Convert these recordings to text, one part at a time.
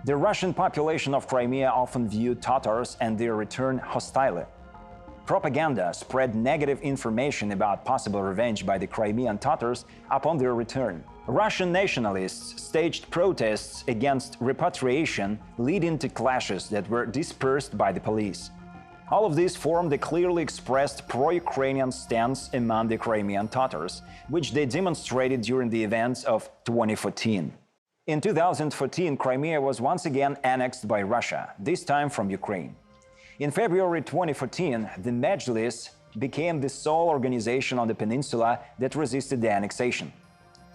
The Russian population of Crimea often viewed Tatars and their return hostilely. Propaganda spread negative information about possible revenge by the Crimean Tatars upon their return. Russian nationalists staged protests against repatriation, leading to clashes that were dispersed by the police. All of this formed a clearly expressed pro-Ukrainian stance among the Crimean Tatars, which they demonstrated during the events of 2014. In 2014, Crimea was once again annexed by Russia, this time from Ukraine. In February 2014, the Majlis became the sole organization on the peninsula that resisted the annexation.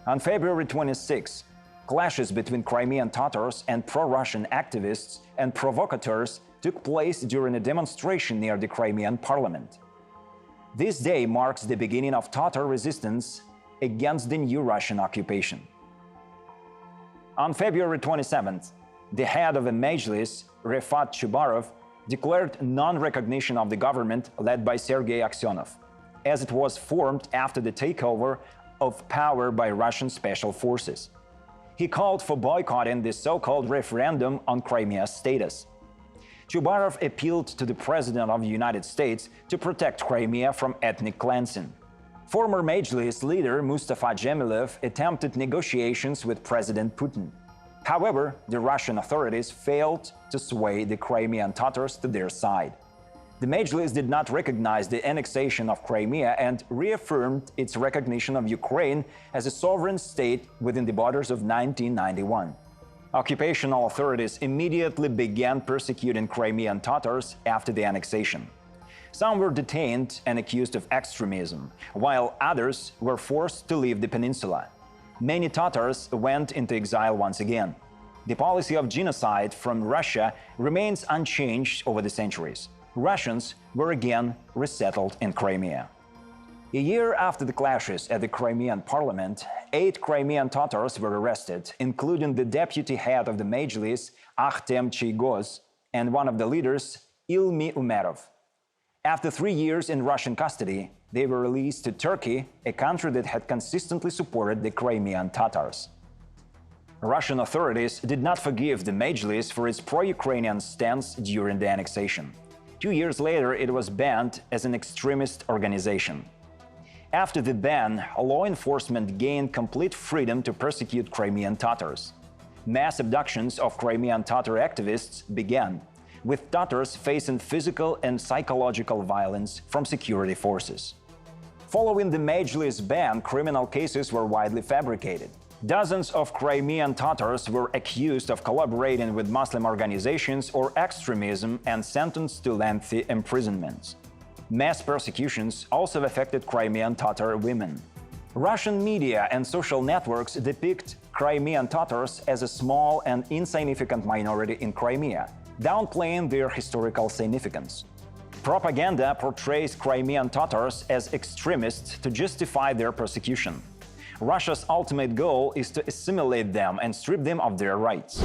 On February 26, clashes between Crimean Tatars and pro-Russian activists and provocateurs took place during a demonstration near the Crimean parliament. This day marks the beginning of Tatar resistance against the new Russian occupation. On February 27th, the head of the Majlis, Refat Chubarov, declared non-recognition of the government led by Sergei Aksyonov, as it was formed after the takeover of power by Russian special forces. He called for boycotting the so-called referendum on Crimea's status. Chubarov appealed to the President of the United States to protect Crimea from ethnic cleansing. Former Majlis leader Mustafa Dzhemilev attempted negotiations with President Putin. However, the Russian authorities failed to sway the Crimean Tatars to their side. The Majlis did not recognize the annexation of Crimea and reaffirmed its recognition of Ukraine as a sovereign state within the borders of 1991. Occupational authorities immediately began persecuting Crimean Tatars after the annexation. Some were detained and accused of extremism, while others were forced to leave the peninsula. Many Tatars went into exile once again. The policy of genocide from Russia remains unchanged over the centuries. Russians were again resettled in Crimea. A year after the clashes at the Crimean parliament, 8 Crimean Tatars were arrested, including the deputy head of the Majlis, Akhtem Chiygoz, and one of the leaders, Ilmi Umerov. After 3 years in Russian custody, they were released to Turkey, a country that had consistently supported the Crimean Tatars. Russian authorities did not forgive the Majlis for its pro-Ukrainian stance during the annexation. 2 years later, it was banned as an extremist organization. After the ban, law enforcement gained complete freedom to persecute Crimean Tatars. Mass abductions of Crimean Tatar activists began, with Tatars facing physical and psychological violence from security forces. Following the Majlis ban, criminal cases were widely fabricated. Dozens of Crimean Tatars were accused of collaborating with Muslim organizations or extremism and sentenced to lengthy imprisonments. Mass persecutions also affected Crimean Tatar women. Russian media and social networks depict Crimean Tatars as a small and insignificant minority in Crimea, downplaying their historical significance. Propaganda portrays Crimean Tatars as extremists to justify their persecution. Russia's ultimate goal is to assimilate them and strip them of their rights.